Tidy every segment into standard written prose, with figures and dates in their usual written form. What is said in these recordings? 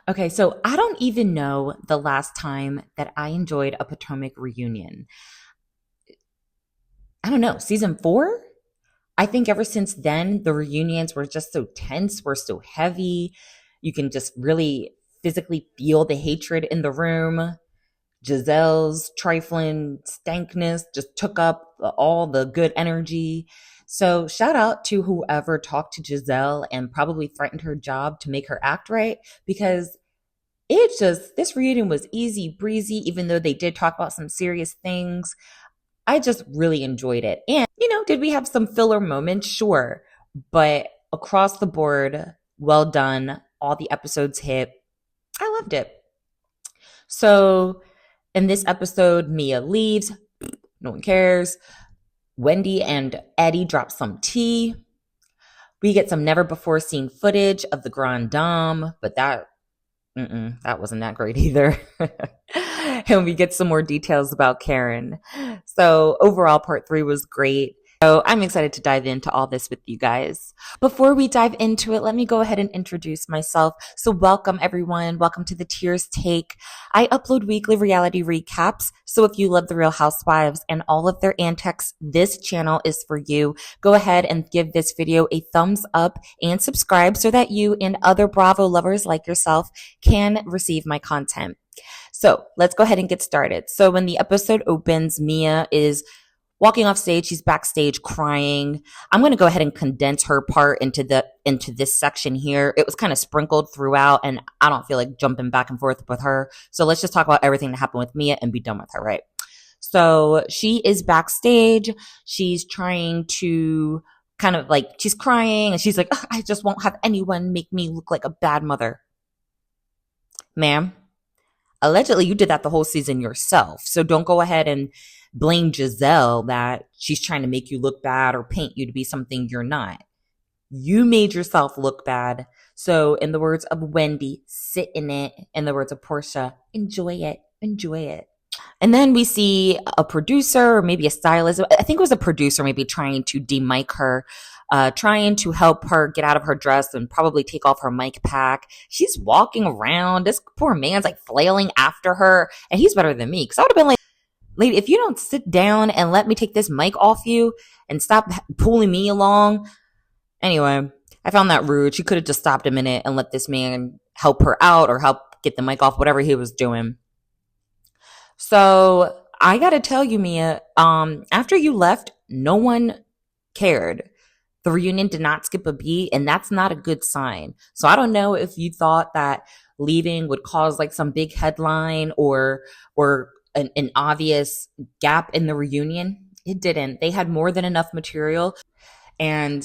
Okay, so I don't even know the last time that I enjoyed a Potomac reunion. I don't know, season four? I think ever since then, the reunions were just so tense, were so heavy. You can just really physically feel the hatred in the room. Giselle's trifling stankness just took up all the good energy. So shout out to whoever talked to Giselle and probably threatened her job to make her act right, because this reunion was easy breezy, even though they did talk about some serious things. I just really enjoyed it. And, did we have some filler moments? Sure. But across the board, well done. All the episodes hit. I loved it. So in this episode, Mia leaves. No one cares. Wendy and Eddie drop some tea. We get some never before seen footage of the Grand Dame, but that wasn't that great either. And we get some more details about Karen. So overall, part three was great. So I'm excited to dive into all this with you guys. Before we dive into it, let me go ahead and introduce myself. So welcome everyone. Welcome to the Tears Take. I upload weekly reality recaps. So if you love the Real Housewives and all of their antics, this channel is for you. Go ahead and give this video a thumbs up and subscribe so that you and other Bravo lovers like yourself can receive my content. So let's go ahead and get started. So when the episode opens, Mia is walking off stage. She's backstage crying. I'm going to go ahead and condense her part into this section here. It was kind of sprinkled throughout, and I don't feel like jumping back and forth with her. So let's just talk about everything that happened with Mia and be done with her, right? So she is backstage. She's trying to kind of like, she's crying and she's like, I just won't have anyone make me look like a bad mother. Ma'am, allegedly you did that the whole season yourself. So don't go ahead and blame Giselle that she's trying to make you look bad or paint you to be something you're not. You made yourself look bad. So in the words of Wendy, sit in it. In the words of Portia, enjoy it. Enjoy it. And then we see a producer or maybe a stylist. I think it was a producer maybe trying to demic her, trying to help her get out of her dress and probably take off her mic pack. She's walking around. This poor man's like flailing after her. And he's better than me, because I would have been like, lady, if you don't sit down and let me take this mic off you and stop pulling me along. Anyway, I found that rude. She could have just stopped a minute and let this man help her out or help get the mic off, whatever he was doing. So I got to tell you, Mia, after you left, no one cared. The reunion did not skip a beat, and that's not a good sign. So I don't know if you thought that leaving would cause like some big headline or an obvious gap in the reunion. It didn't. They had more than enough material. And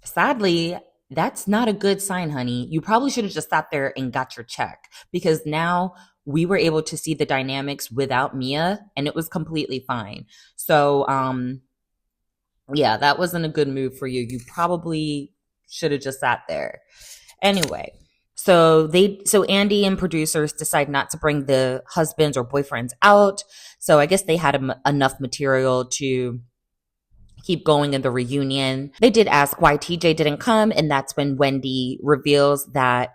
sadly, that's not a good sign, honey. You probably should have just sat there and got your check, because now we were able to see the dynamics without Mia, and it was completely fine. So yeah, that wasn't a good move for you. You probably should have just sat there. Anyway. So Andy and producers decide not to bring the husbands or boyfriends out. So I guess they had enough material to keep going in the reunion. They did ask why TJ didn't come, and that's when Wendy reveals that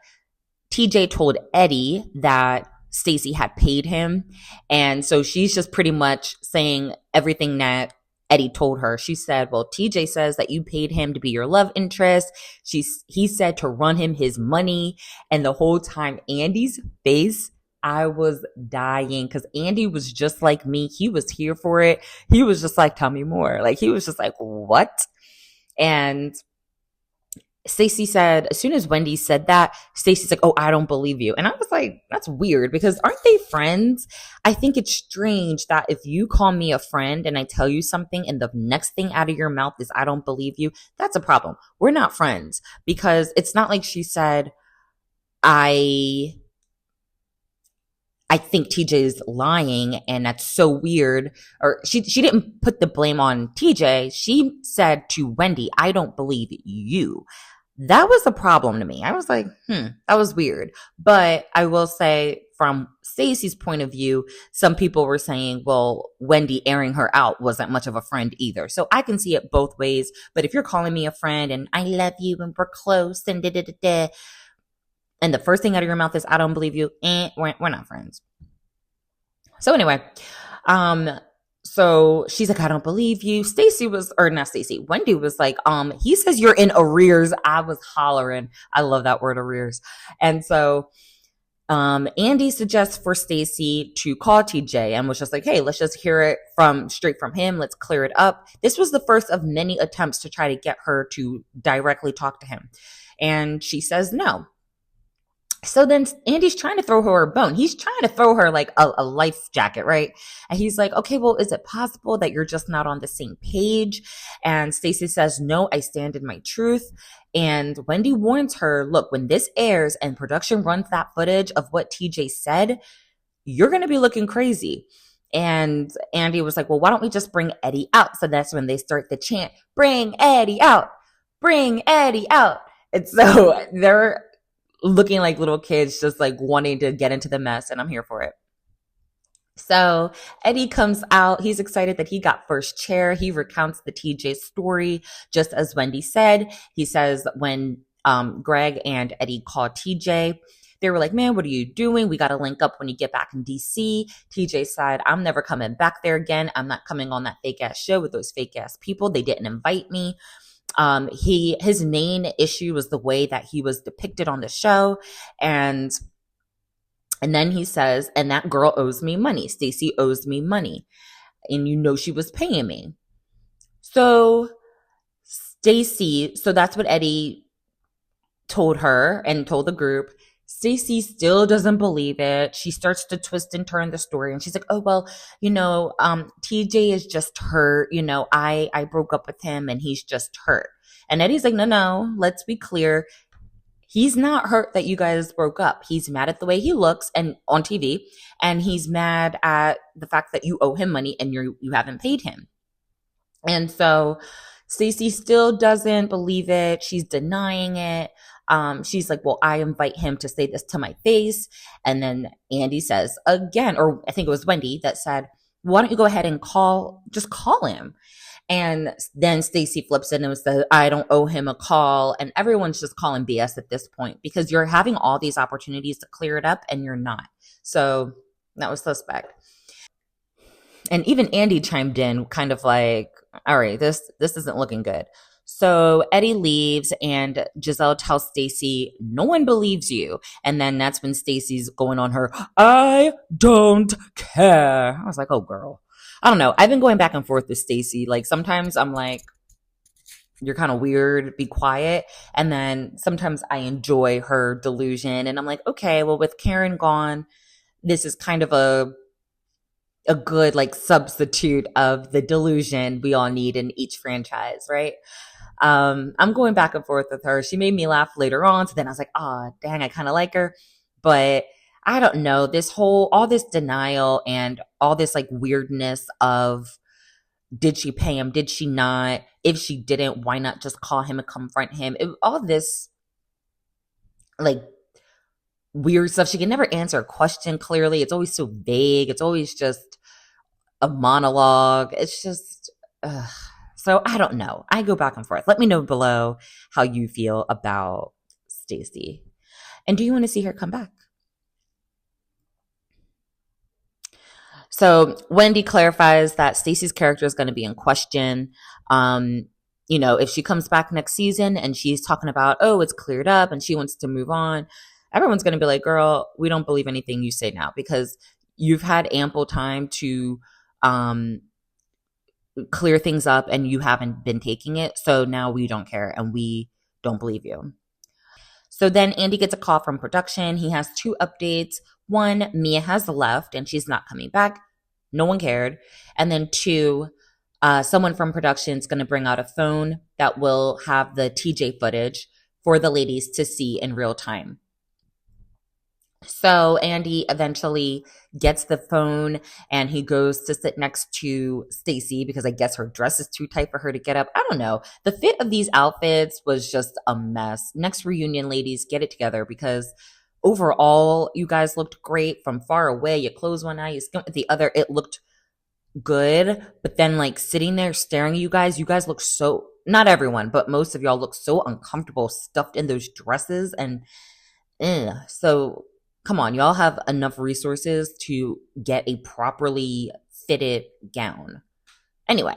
TJ told Eddie that Stacey had paid him. And so she's just pretty much saying everything that Eddie told her. She said, well, TJ says that you paid him to be your love interest. He said to run him his money. And the whole time, Andy's face, I was dying, because Andy was just like me. He was here for it. He was just like, tell me more. Like, he was just like, what? And Stacey said, as soon as Wendy said that, Stacey's like, oh, I don't believe you. And I was like, that's weird, because aren't they friends? I think it's strange that if you call me a friend and I tell you something and the next thing out of your mouth is, I don't believe you, that's a problem. We're not friends, because it's not like she said, I think TJ's lying and that's so weird. Or she didn't put the blame on TJ. She said to Wendy, I don't believe you. That was a problem to me. I was like, that was weird. But I will say, from Stacey's point of view, some people were saying, well, Wendy airing her out wasn't much of a friend either. So I can see it both ways. But if you're calling me a friend and I love you and we're close and and the first thing out of your mouth is, I don't believe you, we're not friends. So anyway, um, so she's like, I don't believe you. Stacey was, or not Stacey, Wendy was like, he says you're in arrears. I was hollering. I love that word, arrears. And so Andy suggests for Stacey to call TJ and was just like, hey, let's just hear it from straight from him. Let's clear it up. This was the first of many attempts to try to get her to directly talk to him. And she says no. So then Andy's trying to throw her a bone. He's trying to throw her like a life jacket, right? And he's like, okay, well, is it possible that you're just not on the same page? And Stacey says, no, I stand in my truth. And Wendy warns her, look, when this airs and production runs that footage of what TJ said, you're going to be looking crazy. And Andy was like, well, why don't we just bring Eddie out? So that's when they start the chant, bring Eddie out, bring Eddie out. And so they're looking like little kids, just like wanting to get into the mess, and I'm here for it. So Eddie comes out. He's excited that he got first chair. He recounts the TJ story, just as Wendy said. He says when Greg and Eddie called TJ, they were like, man, what are you doing? We got to link up when you get back in DC. TJ said, I'm never coming back there again. I'm not coming on that fake ass show with those fake ass people. They didn't invite me. His main issue was the way that he was depicted on the show. And then he says, and that girl owes me money. Stacey owes me money. And you know she was paying me. So Stacey, so that's what Eddie told her and told the group. Stacey still doesn't believe it. She starts to twist and turn the story, and she's like, oh, well, TJ is just hurt. I broke up with him and he's just hurt. And Eddie's like, no, let's be clear. He's not hurt that you guys broke up. He's mad at the way he looks and on TV, and he's mad at the fact that you owe him money and you haven't paid him. And so Stacey still doesn't believe it. She's denying it. She's like, well, I invite him to say this to my face. And then Andy says again, or I think it was Wendy that said, why don't you go ahead and just call him? And then Stacey flips it and says, I don't owe him a call. And everyone's just calling BS at this point because you're having all these opportunities to clear it up and you're not. So that was suspect. And even Andy chimed in kind of like, all right, this isn't looking good. So Eddie leaves and Giselle tells Stacey, no one believes you. And then that's when Stacey's going on her, I don't care. I was like, oh, girl. I don't know. I've been going back and forth with Stacey. Like sometimes I'm like, you're kind of weird, be quiet. And then sometimes I enjoy her delusion. And I'm like, okay, well, with Karen gone, this is kind of a good like substitute of the delusion we all need in each franchise, right? I'm going back and forth with her. She made me laugh later on. So then I was like, oh, dang, I kind of like her. But I don't know, all this denial and all this like weirdness of, did she pay him? Did she not? If she didn't, why not just call him and confront him? All this like weird stuff. She can never answer a question clearly. It's always so vague. It's always just a monologue. It's just, so I don't know. I go back and forth. Let me know below how you feel about Stacey. And do you want to see her come back? So Wendy clarifies that Stacey's character is going to be in question. If she comes back next season and she's talking about, oh, it's cleared up and she wants to move on, everyone's going to be like, girl, we don't believe anything you say now because you've had ample time to clear things up and you haven't been taking it. So now we don't care and we don't believe you. So then Andy gets a call from production. He has 2 updates. 1, Mia has left and she's not coming back. No one cared. And then 2, someone from production is going to bring out a phone that will have the TJ footage for the ladies to see in real time. So Andy eventually gets the phone and he goes to sit next to Stacey because I guess her dress is too tight for her to get up. I don't know. The fit of these outfits was just a mess. Next reunion, ladies, get it together because overall, you guys looked great from far away. You close one eye, you squint with the other. It looked good. But then like sitting there staring at you guys look so, not everyone, but most of y'all look so uncomfortable stuffed in those dresses. And So come on, y'all have enough resources to get a properly fitted gown. Anyway,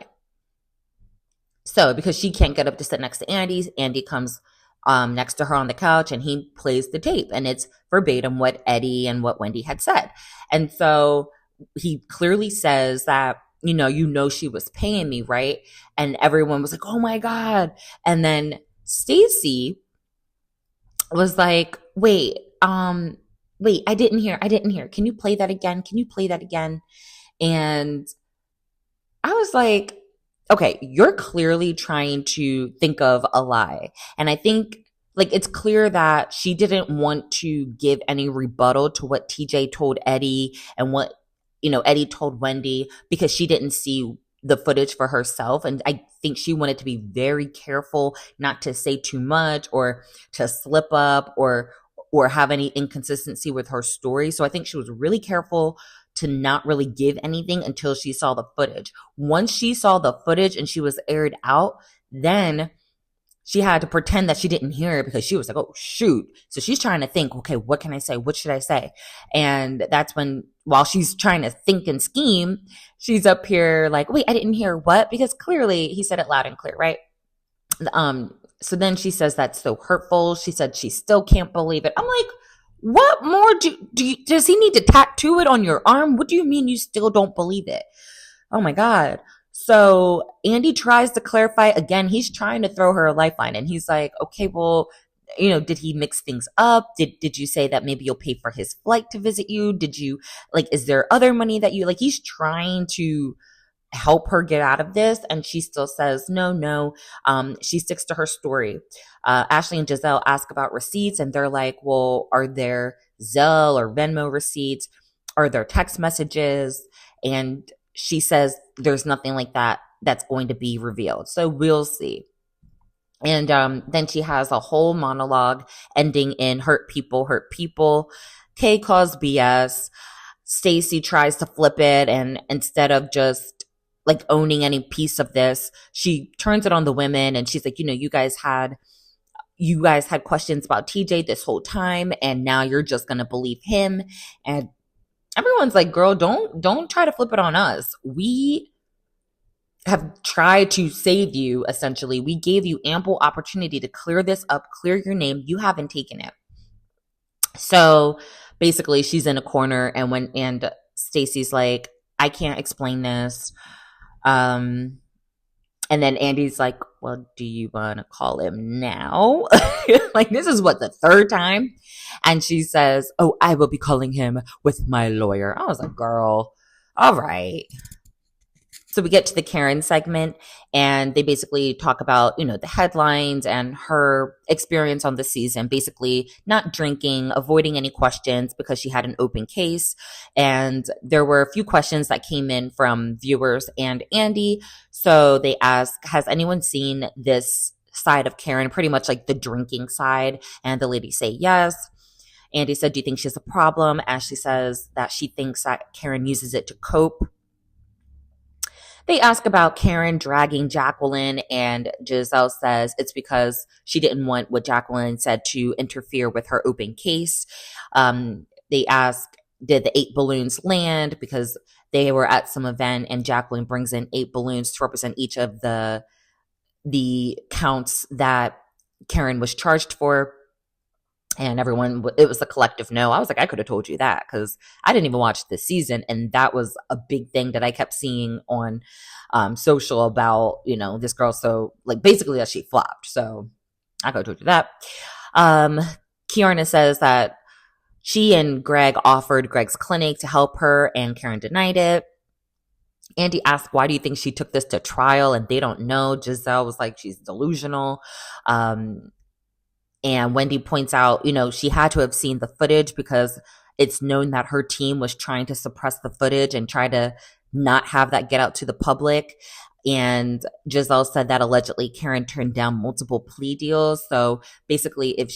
so because she can't get up to sit next to Andy, Andy comes next to her on the couch and he plays the tape, and it's verbatim what Eddie and what Wendy had said. And so he clearly says that, you know she was paying me, right? And everyone was like, oh my God. And then Stacey was like, wait, I didn't hear. Can you play that again? Can you play that again? And I was like, okay, you're clearly trying to think of a lie. And I think like it's clear that she didn't want to give any rebuttal to what TJ told Eddie and what, Eddie told Wendy, because she didn't see the footage for herself. And I think she wanted to be very careful not to say too much or to slip up or have any inconsistency with her story. So I think she was really careful to not really give anything until she saw the footage. Once she saw the footage and she was aired out, then she had to pretend that she didn't hear it because she was like, oh, shoot. So she's trying to think, okay, what can I say? What should I say? And that's when, while she's trying to think and scheme, she's up here like, wait, I didn't hear what? Because clearly he said it loud and clear, right? So then she says that's so hurtful. She said she still can't believe it. I'm like, what more does he need to tattoo it on your arm? What do you mean you still don't believe it? Oh my God. So Andy tries to clarify again. He's trying to throw her a lifeline, and he's like, okay, well, did he mix things up? Did you say that maybe you'll pay for his flight to visit you? Did you like, is there other money that you like? He's trying to help her get out of this, and she still says no, no. She sticks to her story. Ashley and Giselle ask about receipts, and they're like, well, are there Zelle or Venmo receipts? Are there text messages? And she says there's nothing like that that's going to be revealed, so we'll see. And then she has a whole monologue ending in hurt people hurt people. Kay calls BS. Stacey tries to flip it, and instead of just like owning any piece of this, she turns it on the women, and she's like, you guys had questions about TJ this whole time, and now you're just gonna believe him. And everyone's like, girl, don't try to flip it on us. We have tried to save you. Essentially, we gave you ample opportunity to clear this up, clear your name. You haven't taken it. So basically she's in a corner, and Stacey's like, I can't explain this. And then Andy's like, well, do you want to call him now? Like, this is what, the third time? And she says, oh, I will be calling him with my lawyer. I was like, girl, all right. So we get to the Karen segment, and they basically talk about, the headlines and her experience on the season, basically not drinking, avoiding any questions because she had an open case. And there were a few questions that came in from viewers and Andy. So they ask, has anyone seen this side of Karen, pretty much like the drinking side? And the ladies say yes. Andy said, do you think she has a problem? Ashley says that she thinks that Karen uses it to cope. They ask about Karen dragging Jacqueline, and Giselle says it's because she didn't want what Jacqueline said to interfere with her open case. They ask, did the 8 balloons land? Because they were at some event, and Jacqueline brings in 8 balloons to represent each of the counts that Karen was charged for. And everyone, it was a collective no. I was like, I could have told you that because I didn't even watch this season. And that was a big thing that I kept seeing on social about, this girl. So like basically that she flopped. So I could have told you that. Kiana says that she and Greg offered Greg's clinic to help her, and Karen denied it. Andy asked, why do you think she took this to trial? And they don't know. Giselle was like, she's delusional. And Wendy points out, she had to have seen the footage because it's known that her team was trying to suppress the footage and try to not have that get out to the public. And Giselle said that allegedly Karen turned down multiple plea deals. So basically, if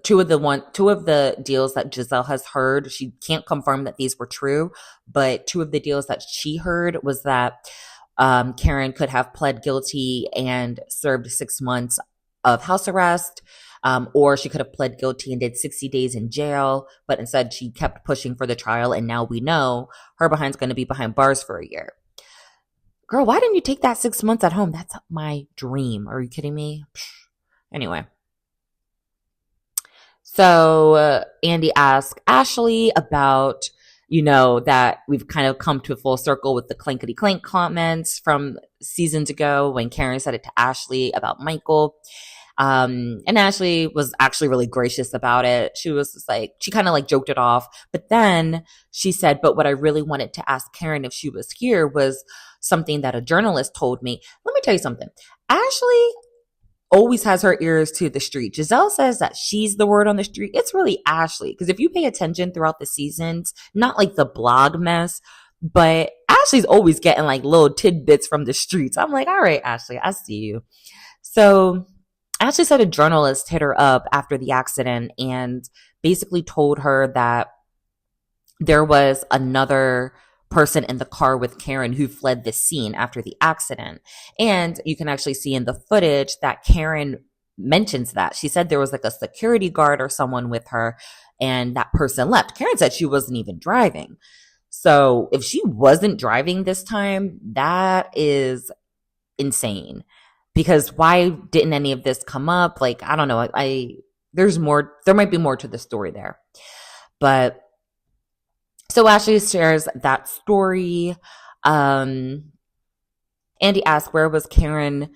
two of the deals that Giselle has heard, she can't confirm that these were true, but 2 of the deals that she heard was that Karen could have pled guilty and served 6 months of house arrest. Or she could have pled guilty and did 60 days in jail, but instead she kept pushing for the trial, and now we know her behind's going to be behind bars for a year. Girl, why didn't you take that 6 months at home? That's my dream. Are you kidding me? Anyway. So Andy asked Ashley about, that we've kind of come to a full circle with the clankety clank comments from seasons ago when Karen said it to Ashley about Michael. And Ashley was actually really gracious about it. She was just like, she kind of like joked it off. But then she said, but what I really wanted to ask Karen if she was here was something that a journalist told me. Let me tell you something. Ashley always has her ears to the street. Giselle says that she's the word on the street. It's really Ashley. Because if you pay attention throughout the seasons, not like the blog mess, but Ashley's always getting like little tidbits from the streets. I'm like, all right, Ashley, I see you. So Ashley said a journalist hit her up after the accident and basically told her that there was another person in the car with Karen who fled the scene after the accident. And you can actually see in the footage that Karen mentions that. She said there was like a security guard or someone with her, and that person left. Karen said she wasn't even driving. So if she wasn't driving this time, that is insane. Because why didn't any of this come up? Like, I don't know. There's more, there might be more to the story there. But so Ashley shares that story. Andy asks, where was Karen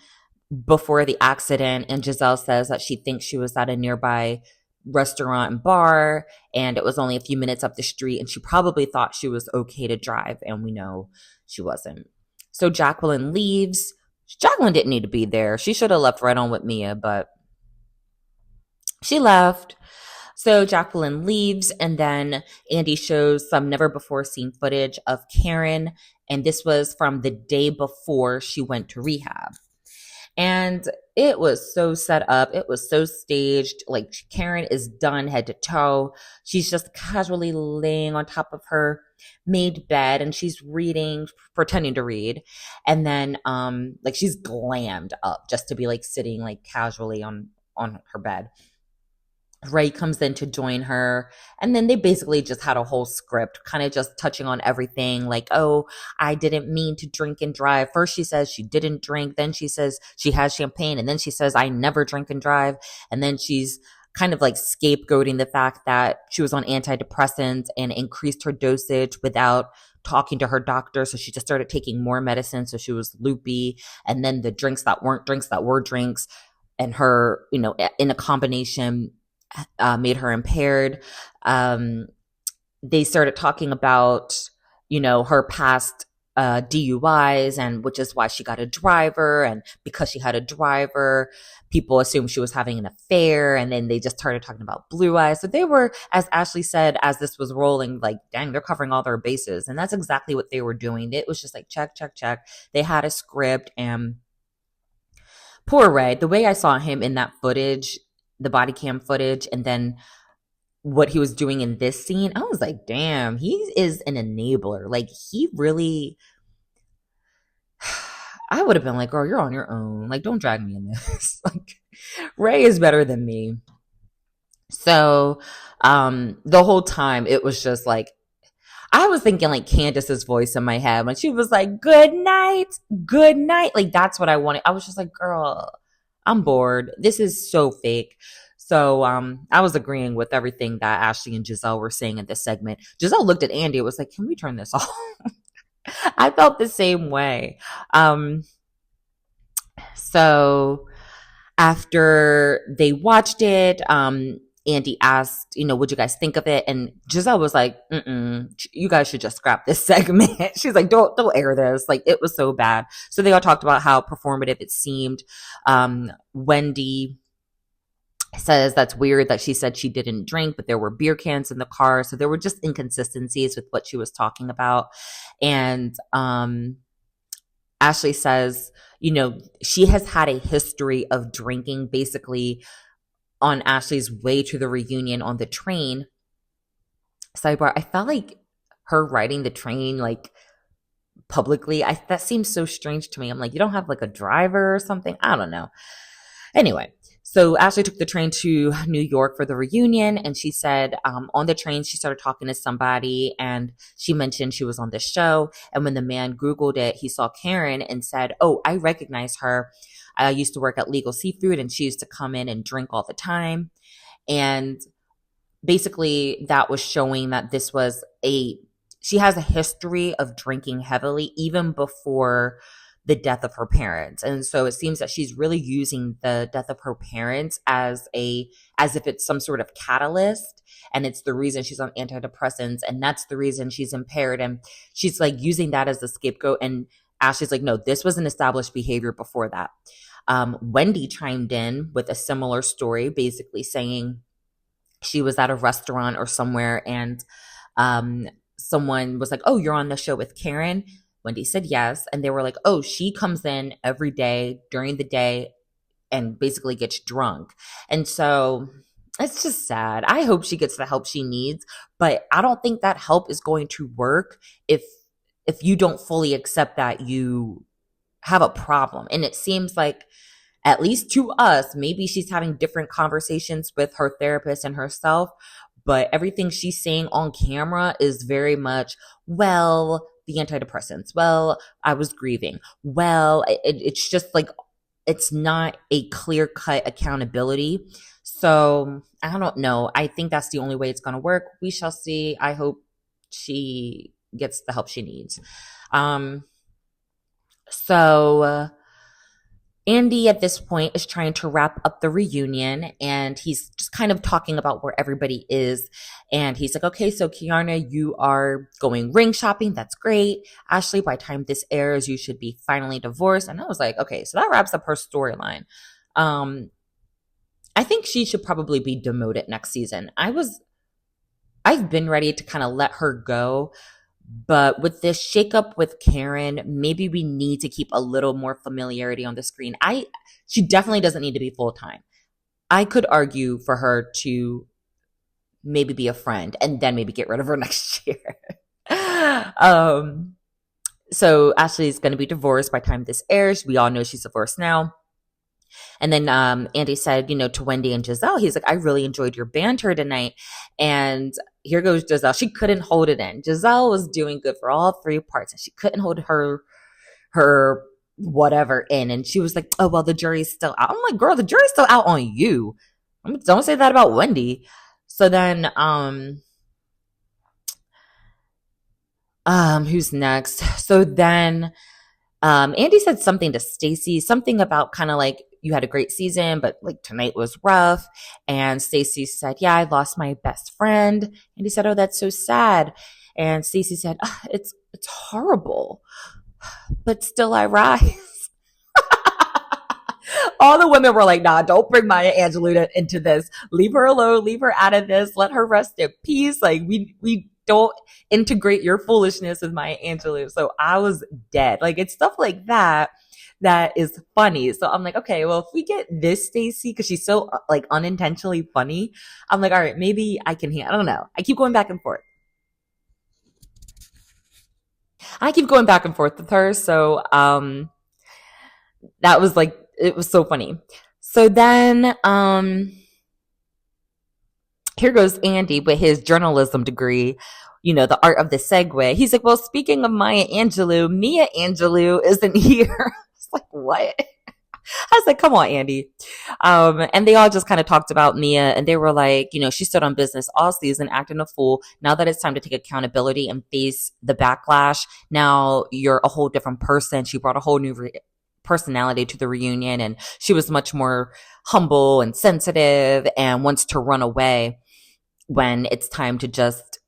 before the accident? And Giselle says that she thinks she was at a nearby restaurant and bar, and it was only a few minutes up the street, and she probably thought she was okay to drive, and we know she wasn't. So Jacqueline leaves. Jacqueline didn't need to be there. She should have left right on with Mia, but she left. So Jacqueline leaves, and then Andy shows some never before seen footage of Karen, and this was from the day before she went to rehab. And it was so set up. It was so staged. Like, Karen is done head to toe. She's just casually laying on top of her made bed, and she's reading, pretending to read. And then, like, she's glammed up just to be like sitting like casually on her bed. Ray comes in to join her, and then they basically just had a whole script kind of just touching on everything, like, oh, I didn't mean to drink and drive. First she says she didn't drink, then she says she has champagne, and then she says I never drink and drive, and then she's kind of like scapegoating the fact that she was on antidepressants and increased her dosage without talking to her doctor, so she just started taking more medicine, so she was loopy. And then the drinks that weren't drinks that were drinks, and her, in a combination, made her impaired. They started talking about, her past DUIs, and which is why she got a driver. And because she had a driver, people assumed she was having an affair. And then they just started talking about blue eyes. So they were, as Ashley said, as this was rolling, like, dang, they're covering all their bases. And that's exactly what they were doing. It was just like, check, check, check. They had a script. And poor Ray, the way I saw him in that footage, the body cam footage, and then what he was doing in this scene, I was like, damn, he is an enabler. Like, he really, I would have been like, girl, you're on your own. Like, don't drag me in this. Like, Ray is better than me. So the whole time it was just like, I was thinking like Candace's voice in my head when she was like, good night, good night. Like, that's what I wanted. I was just like, girl, I'm bored. This is so fake. So I was agreeing with everything that Ashley and Giselle were saying in this segment. Giselle looked at Andy and was like, can we turn this off? I felt the same way. So after they watched it, Andy asked, what'd you guys think of it? And Giselle was like, you guys should just scrap this segment. She's like, don't air this. Like, it was so bad. So they all talked about how performative it seemed. Wendy says that's weird that she said she didn't drink, but there were beer cans in the car. So there were just inconsistencies with what she was talking about. And Ashley says, she has had a history of drinking. Basically, on Ashley's way to the reunion on the train, sidebar, I felt like her riding the train like publicly, that seems so strange to me. I'm like, you don't have like a driver or something? I don't know. Anyway, So Ashley took the train to New York for the reunion, and she said on the train she started talking to somebody, and she mentioned she was on this show. And when the man Googled it, he saw Karen and said, "Oh, I recognize her. I used to work at Legal Seafood, and she used to come in and drink all the time." And basically that was showing that this was a she has a history of drinking heavily even before the death of her parents. And so it seems that she's really using the death of her parents as if it's some sort of catalyst, and it's the reason she's on antidepressants, and that's the reason she's impaired, and she's like using that as the scapegoat. And Ashley's like, no, this was an established behavior before that. Wendy chimed in with a similar story, basically saying she was at a restaurant or somewhere, and someone was like, "Oh, you're on the show with Karen?" Wendy said yes. And they were like, "Oh, she comes in every day during the day and basically gets drunk." And so it's just sad. I hope she gets the help she needs, but I don't think that help is going to work if you don't fully accept that you have a problem. And it seems like, at least to us, maybe she's having different conversations with her therapist and herself, but everything she's saying on camera is very much, well, the antidepressants. Well, I was grieving. Well, it's just like, it's not a clear cut accountability. So I don't know. I think that's the only way it's going to work. We shall see. I hope she gets the help she needs. So Andy at this point is trying to wrap up the reunion, and he's just kind of talking about where everybody is. And he's like, okay, so Kiana, you are going ring shopping. That's great. Ashley, by the time this airs, you should be finally divorced. And I was like, okay, so that wraps up her storyline. I think she should probably be demoted next season. I've been ready to kind of let her go. But with this shakeup with Karen, maybe we need to keep a little more familiarity on the screen. She definitely doesn't need to be full time. I could argue for her to maybe be a friend and then maybe get rid of her next year. So Ashley's going to be divorced by the time this airs. We all know she's divorced now. And then Andy said, to Wendy and Giselle, he's like, I really enjoyed your banter tonight. And here goes Giselle. She couldn't hold it in. Giselle was doing good for all three parts, and she couldn't hold her whatever in. And she was like, oh, well, the jury's still out. I'm like, girl, the jury's still out on you. Don't say that about Wendy. So then who's next? So then Andy said something to Stacey, something about kind of like, you had a great season, but like tonight was rough. And Stacey said, yeah, I lost my best friend. And he said, oh, that's so sad. And Stacey said, oh, it's horrible, but still I rise. All the women were like, nah, don't bring Maya Angelou into this. Leave her alone. Leave her out of this. Let her rest in peace. Like we don't integrate your foolishness with Maya Angelou. So I was dead. Like, it's stuff like that is funny. So I'm like, okay, well, if we get this Stacey, because she's so like unintentionally funny, I'm like, all right, maybe I can I don't know. I keep going back and forth. With her. So that was like, it was so funny. So then here goes Andy with his journalism degree, the art of the segue. He's like, well, speaking of Maya Angelou, Mia Angelou isn't here. It's like, what? I was like, come on, Andy. And they all just kind of talked about Mia, and they were like, she stood on business all season acting a fool. Now that it's time to take accountability and face the backlash, now you're a whole different person. She brought a whole new personality to the reunion, and she was much more humble and sensitive and wants to run away when it's time to just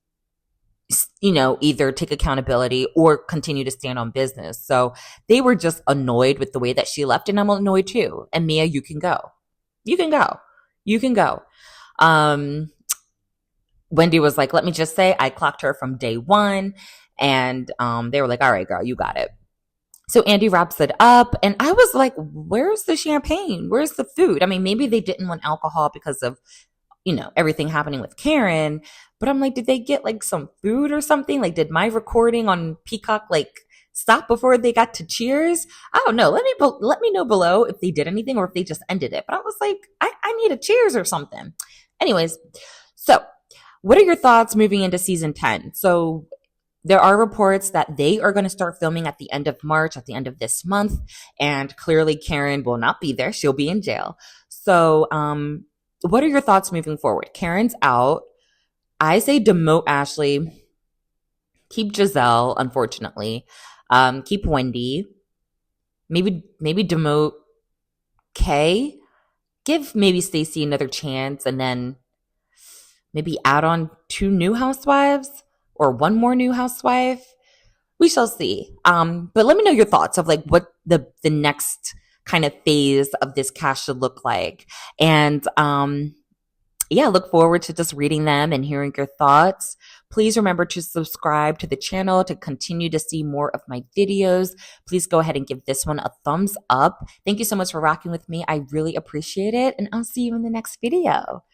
either take accountability or continue to stand on business. So they were just annoyed with the way that she left, and I'm annoyed too. And Mia, you can go. Wendy was like, let me just say, I clocked her from day one. And they were like, all right, girl, you got it. So Andy wraps it up, and I was like, where's the champagne? Where's the food? I mean, maybe they didn't want alcohol because of, everything happening with Karen. But I'm like, did they get like some food or something? Like, did my recording on Peacock like stop before they got to cheers? I don't know. Let me know below if they did anything or if they just ended it. But I was like, I need a cheers or something. Anyways, so what are your thoughts moving into season 10? So there are reports that they are going to start filming at the end of March, at the end of this month, and clearly Karen will not be there. She'll be in jail. So, what are your thoughts moving forward? Karen's out. I say demote Ashley. Keep Giselle, unfortunately. Keep Wendy. Maybe demote Kay. Give maybe Stacey another chance, and then maybe add on 2 new housewives or 1 more new housewife. We shall see. But let me know your thoughts of like what the next kind of phase of this cast should look like. And yeah, look forward to just reading them and hearing your thoughts. Please remember to subscribe to the channel to continue to see more of my videos. Please go ahead and give this one a thumbs up. Thank you so much for rocking with me. I really appreciate it. And I'll see you in the next video.